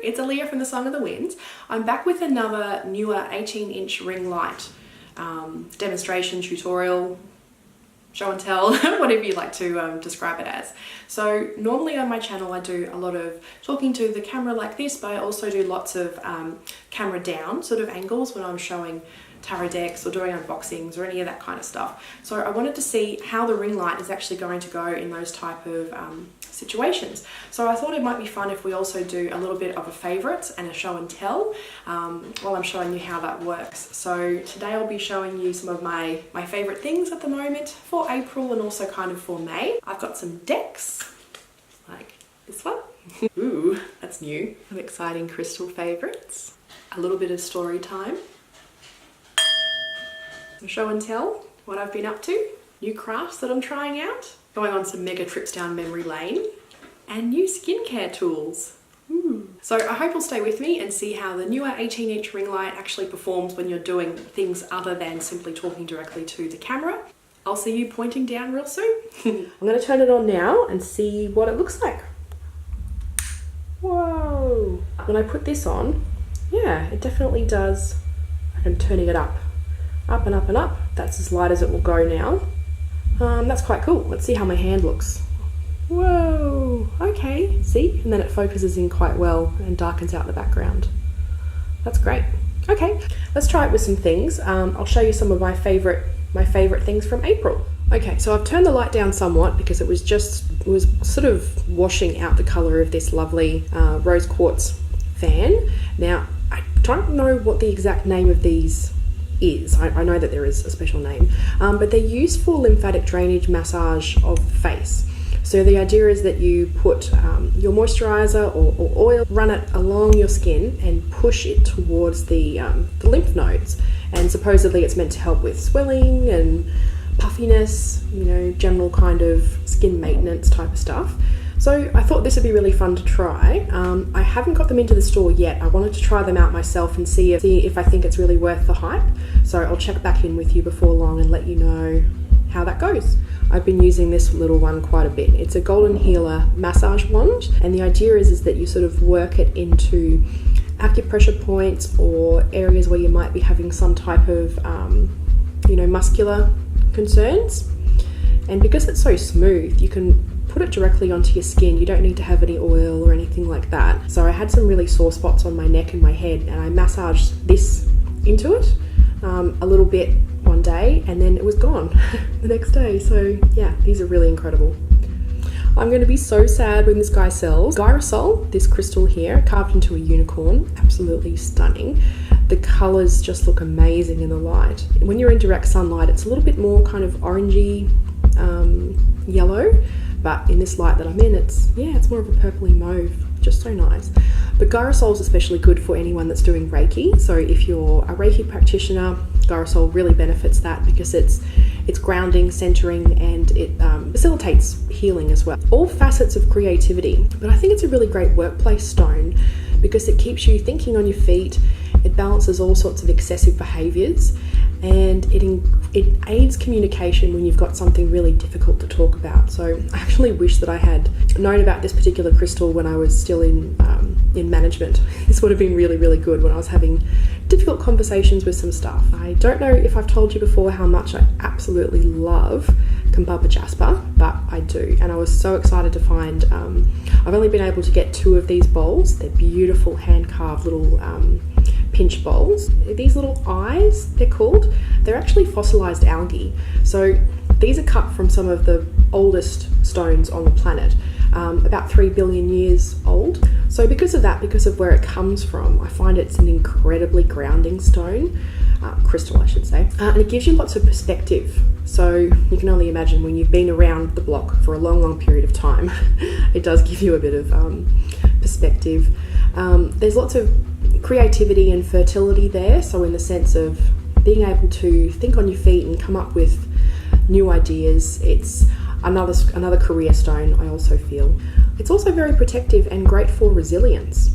it's Aaliyah from the Song of the Winds. I'm back with another newer 18-inch ring light demonstration, tutorial, show and tell, whatever you like to describe it as. So normally on my channel I do a lot of talking to the camera like this, but I also do lots of camera down sort of angles when I'm showing tarot decks or doing unboxings or any of that kind of stuff. So I wanted to see how the ring light is actually going to go in those type of situations. So I thought it might be fun if we also do a little bit of a favourites and a show and tell while I'm showing you how that works. So today I'll be showing you some of my favourite things at the moment for April and also kind of for May. I've got some decks like this one. Ooh, that's new. Some exciting crystal favourites. A little bit of story time. Some show and tell, what I've been up to, new crafts that I'm trying out, going on some mega trips down memory lane, and new skincare tools. So I hope you'll stay with me and see how the newer 18-inch ring light actually performs when you're doing things other than simply talking directly to the camera. I'll see you pointing down real soon. I'm going to turn it on now and see what it looks like. Whoa! When I put this on, yeah, it definitely does. I'm turning it up and up and up. That's as light as it will go now. That's quite cool. Let's see how my hand looks. Whoa, okay, see? And then it focuses in quite well and darkens out the background. That's great. Okay, let's try it with some things. I'll show you some of my favorite things from April. Okay, so I've turned the light down somewhat because it was sort of washing out the color of this lovely rose quartz fan. Now, I don't know what the exact name of these is. I know that there is a special name, but they're used for lymphatic drainage massage of the face. So the idea is that you put your moisturizer or oil, run it along your skin and push it towards the lymph nodes. And supposedly it's meant to help with swelling and puffiness, you know, general kind of skin maintenance type of stuff. So I thought this would be really fun to try. I haven't got them into the store yet. I wanted to try them out myself and see if I think it's really worth the hype. So I'll check back in with you before long and let you know how that goes. I've been using this little one quite a bit. It's a golden healer massage wand, and the idea is that you sort of work it into acupressure points or areas where you might be having some type of muscular concerns. And because it's so smooth, you can put it directly onto your skin. You don't need to have any oil or anything like that. So I had some really sore spots on my neck and my head, and I massaged this into it a little bit one day, and then it was gone the next day. So yeah, these are really incredible. I'm going to be so sad when this guy sells. Girasol, this crystal here, carved into a unicorn, absolutely stunning. The colours just look amazing in the light. When you're in direct sunlight, it's a little bit more kind of orangey, yellow, but in this light that I'm in, it's more of a purpley mauve, just so nice. But Girasol is especially good for anyone that's doing Reiki. So if you're a Reiki practitioner, Girasol really benefits that because it's grounding, centering, and it facilitates healing as well. All facets of creativity, but I think it's a really great workplace stone because it keeps you thinking on your feet. It balances all sorts of excessive behaviours, and it aids communication when you've got something really difficult to talk about. So I actually wish that I had known about this particular crystal when I was still in management. This would have been really, really good when I was having difficult conversations with some staff. I don't know if I've told you before how much I absolutely love Canberra Jasper, but I do, and I was so excited to find, I've only been able to get 2 of these bowls. They're beautiful hand-carved little pinch bowls. These little eyes, they're called, they're actually fossilized algae. So these are cut from some of the oldest stones on the planet, about 3 billion years old. So because of that, because of where it comes from, I find it's an incredibly grounding stone, crystal I should say, and it gives you lots of perspective. So you can only imagine when you've been around the block for a long period of time, it does give you a bit of perspective. There's lots of creativity and fertility there, so in the sense of being able to think on your feet and come up with new ideas. It's another career stone, I also feel. It's also very protective and great for resilience.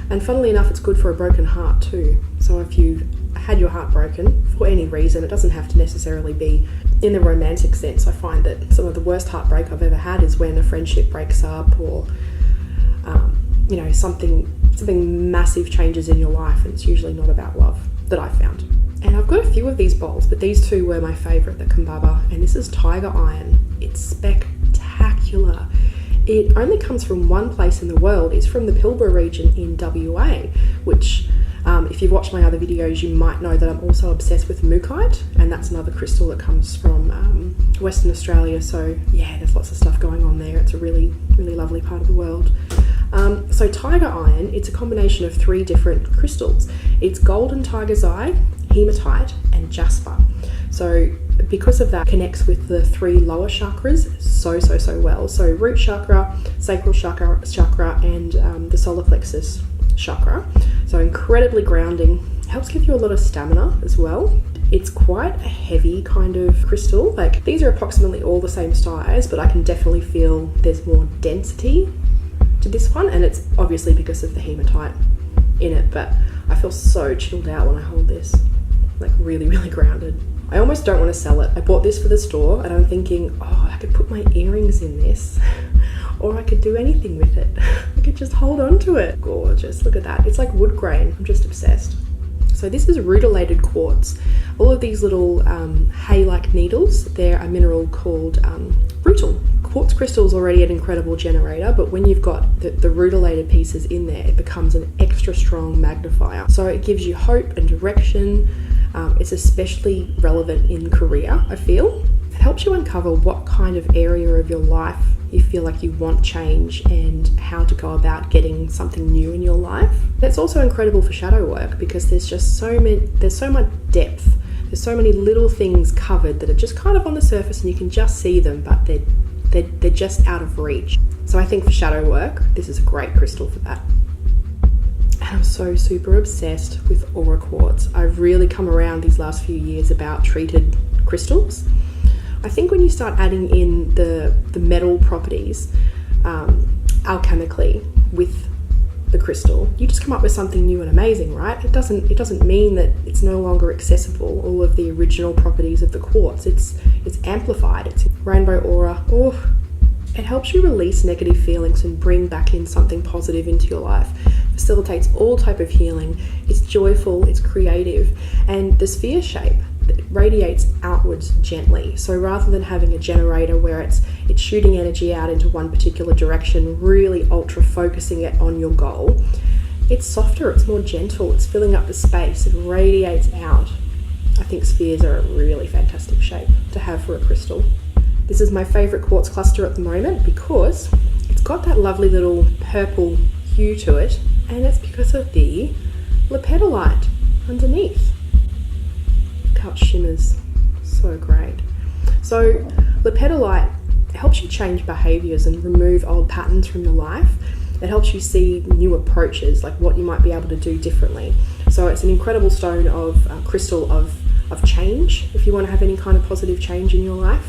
And funnily enough, it's good for a broken heart too. So if you've had your heart broken for any reason, it doesn't have to necessarily be in the romantic sense. I find that some of the worst heartbreak I've ever had is when a friendship breaks up or you know, something massive changes in your life, and it's usually not about love, that I've found. And I've got a few of these bowls, but these two were my favourite, the Kambaba, and this is tiger iron. It's spectacular. It only comes from one place in the world. It's from the Pilbara region in WA, which if you've watched my other videos, you might know that I'm also obsessed with mookaite, and that's another crystal that comes from Western Australia. So yeah, there's lots of stuff going on there. It's a really, really lovely part of the world. So tiger iron, it's a combination of 3 different crystals. It's golden tiger's eye, hematite, and jasper. So because of that, connects with the 3 lower chakras so well. So root chakra, sacral chakra, and the solar plexus chakra. So incredibly grounding. Helps give you a lot of stamina as well. It's quite a heavy kind of crystal. Like, these are approximately all the same size, but I can definitely feel there's more density to this one, and it's obviously because of the hematite in it, but I feel so chilled out when I hold this. Like, really, really grounded. I almost don't want to sell it. I bought this for the store, and I'm thinking, oh, I could put my earrings in this, or I could do anything with it. I could just hold on to it. Gorgeous, look at that. It's like wood grain. I'm just obsessed. So this is Rutilated Quartz. All of these little hay-like needles, they're a mineral called rutil. Quartz crystal is already an incredible generator, but when you've got the rutilated pieces in there, it becomes an extra strong magnifier. So it gives you hope and direction. It's especially relevant in career, I feel. It helps you uncover what kind of area of your life you feel like you want change and how to go about getting something new in your life. It's also incredible for shadow work because there's so much depth. There's so many little things covered that are just kind of on the surface and you can just see them, but they're just out of reach. So I think for shadow work, this is a great crystal for that. And I'm so super obsessed with aura quartz. I've really come around these last few years about treated crystals. I think when you start adding in the metal properties alchemically with the crystal, you just come up with something new and amazing, right? It doesn't mean that it's no longer accessible, all of the original properties of the quartz. It's amplified. It's rainbow aura. Oh, it helps you release negative feelings and bring back in something positive into your life. Facilitates all type of healing. It's joyful, it's creative, and the sphere shape radiates outwards gently. So rather than having a generator where it's shooting energy out into one particular direction, really ultra focusing it on your goal, it's softer, it's more gentle, it's filling up the space, it radiates out. I think spheres are a really fantastic shape to have for a crystal. This is my favorite quartz cluster at the moment because it's got that lovely little purple hue to it, and it's because of the Lepidolite underneath. Look how it shimmers, so great. So Lepidolite helps you change behaviors and remove old patterns from your life. It helps you see new approaches, like what you might be able to do differently. So it's an incredible stone of crystal of change if you want to have any kind of positive change in your life.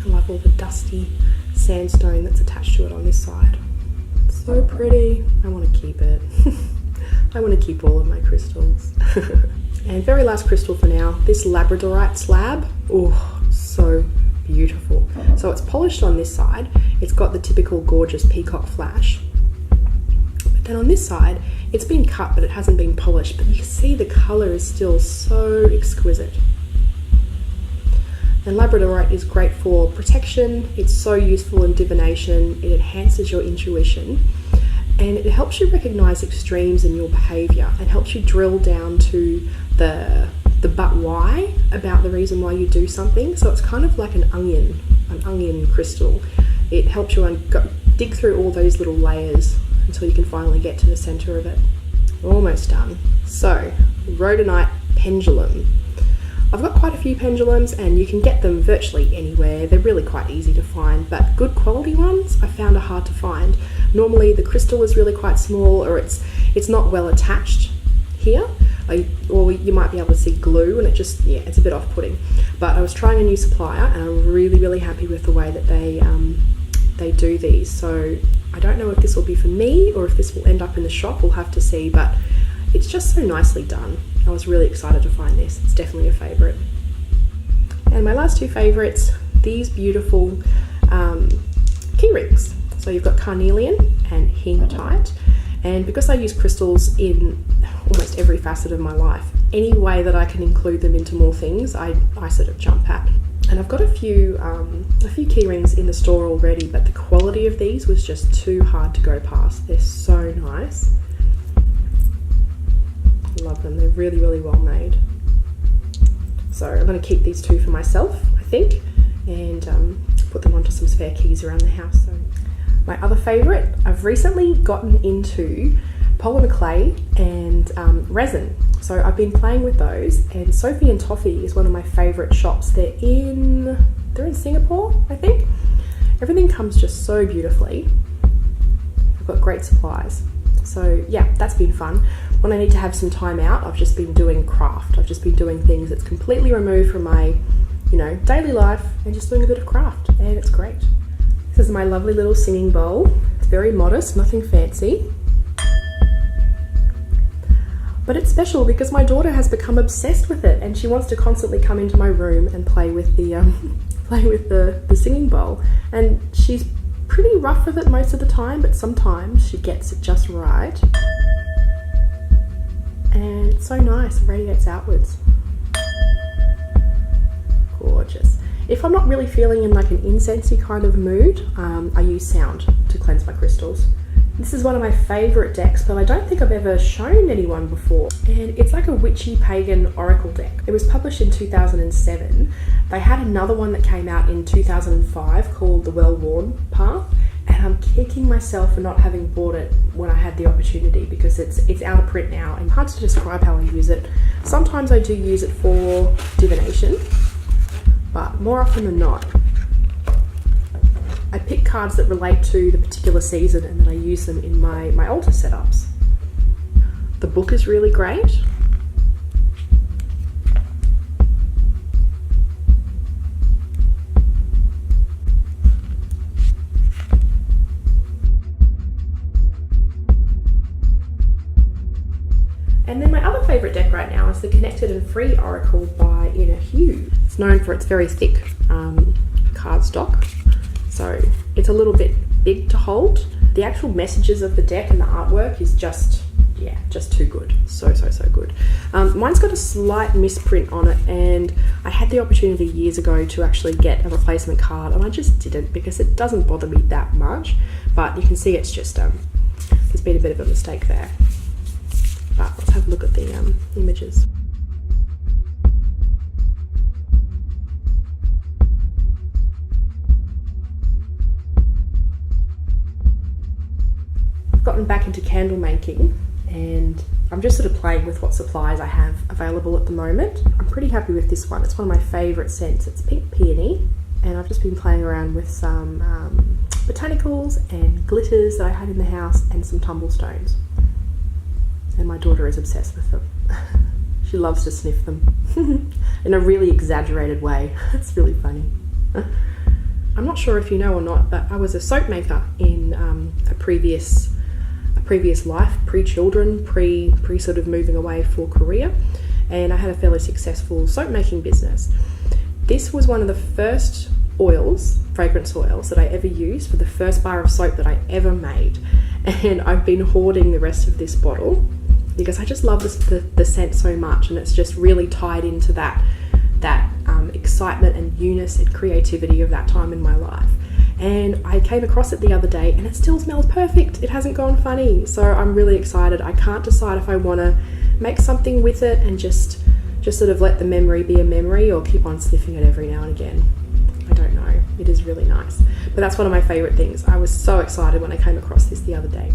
I love all the dusty sandstone that's attached to it on this side. It's so pretty. I want to keep it. I want to keep all of my crystals. And very last crystal for now, this Labradorite slab. Oh, so beautiful. So it's polished on this side. It's got the typical gorgeous peacock flash. But then on this side, it's been cut, but it hasn't been polished. But you can see the color is still so exquisite. And Labradorite is great for protection. It's so useful in divination. It enhances your intuition. And it helps you recognize extremes in your behavior and helps you drill down to the but why about the reason why you do something. So it's kind of like an onion crystal. It helps you dig through all those little layers until you can finally get to the center of it. Almost done. So, rhodonite pendulum. I've got quite a few pendulums and you can get them virtually anywhere. They're really quite easy to find, but good quality ones I found are hard to find. Normally the crystal is really quite small, or it's not well attached here, or you might be able to see glue and it's a bit off-putting. But I was trying a new supplier and I'm really happy with the way that they do these. So I don't know if this will be for me or if this will end up in the shop. We'll have to see, but it's just so nicely done. I was really excited to find this. It's definitely a favourite. And my last two favourites, these beautiful key rings. So you've got carnelian and hematite. And because I use crystals in almost every facet of my life, any way that I can include them into more things, I sort of jump at. And I've got a few key rings in the store already, but the quality of these was just too hard to go past. They're so nice. Love them. They're really, really well made. So I'm going to keep these two for myself, I think, and put them onto some spare keys around the house. So my other favourite, I've recently gotten into Polymer Clay and resin. So I've been playing with those, and Sophie and Toffee is one of my favourite shops. They're in Singapore, I think. Everything comes just so beautifully. I've got great supplies. So yeah, that's been fun. When I need to have some time out, I've just been doing craft. I've just been doing things that's completely removed from my, daily life, and just doing a bit of craft, and it's great. This is my lovely little singing bowl. It's very modest, nothing fancy. But it's special because my daughter has become obsessed with it, and she wants to constantly come into my room and play with the singing bowl. And she's pretty rough with it most of the time, but sometimes she gets it just right. And it's so nice, it radiates outwards. Gorgeous. If I'm not really feeling in like an incensey kind of mood, I use sound to cleanse my crystals. This is one of my favourite decks, but I don't think I've ever shown anyone before. And it's like a witchy pagan oracle deck. It was published in 2007. They had another one that came out in 2005 called The Well-Worn Path. And I'm kicking myself for not having bought it when I had the opportunity, because it's out of print now and hard to describe how I use it. Sometimes I do use it for divination, but more often than not, I pick cards that relate to the particular season and then I use them in my altar setups. The book is really great. And then my other favourite deck right now is the Connected and Free Oracle by Inner Hue. It's known for its very thick cardstock, so it's a little bit big to hold. The actual messages of the deck and the artwork is just too good. So good. Mine's got a slight misprint on it, and I had the opportunity years ago to actually get a replacement card, and I just didn't because it doesn't bother me that much. But you can see it's just there's been a bit of a mistake there. But let's have a look at the images. I've gotten back into candle making, and I'm just sort of playing with what supplies I have available at the moment. I'm pretty happy with this one. It's one of my favourite scents. It's Pink Peony, and I've just been playing around with some botanicals and glitters that I had in the house and some tumblestones. And my daughter is obsessed with them. She loves to sniff them in a really exaggerated way. It's really funny. I'm not sure if you know or not, but I was a soap maker in a previous life, pre-children, pre sort of moving away for career, and I had a fairly successful soap making business. This was one of the first fragrance oils that I ever used for the first bar of soap that I ever made, and I've been hoarding the rest of this bottle because I just love the scent so much, and it's just really tied into that excitement and newness and creativity of that time in my life. And I came across it the other day, and it still smells perfect. It hasn't gone funny, so I'm really excited. I can't decide if I want to make something with it and just sort of let the memory be a memory, or keep on sniffing it every now and again. I don't know. It is really nice, but that's one of my favorite things. I was so excited when I came across this the other day.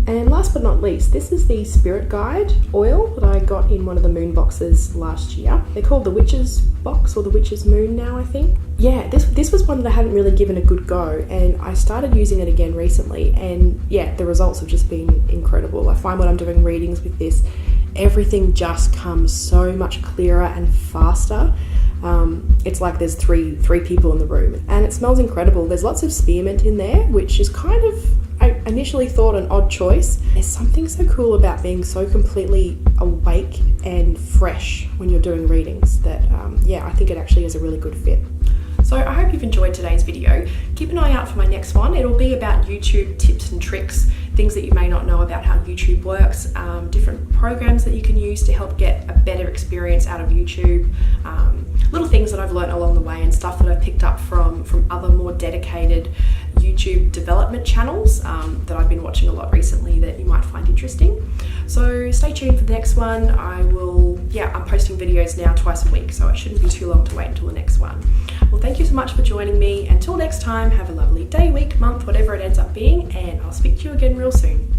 And last but not least, this is the Spirit Guide oil that I got in one of the moon boxes last year. They're called the Witch's Box or the Witch's Moon now, I think. Yeah, this was one that I hadn't really given a good go, and I started using it again recently, and yeah, the results have just been incredible. I find when I'm doing readings with this, everything just comes so much clearer and faster. It's like there's three people in the room, and it smells incredible. There's lots of spearmint in there, which is kind of, I initially thought, an odd choice. There's something so cool about being so completely awake and fresh when you're doing readings that, I think it actually is a really good fit. So I hope you've enjoyed today's video. Keep an eye out for my next one. It'll be about YouTube tips and tricks, things that you may not know about how YouTube works, different programs that you can use to help get a better experience out of YouTube, little things that I've learned along the way and stuff that I've picked up from other more dedicated YouTube development channels that I've been watching a lot recently that you might find interesting. So stay tuned for the next one. I'm posting videos now twice a week, so it shouldn't be too long to wait until the next one. Well, thank you so much for joining me. Until next time, have a lovely day, week, month, whatever it ends up being, and I'll speak to you again real soon.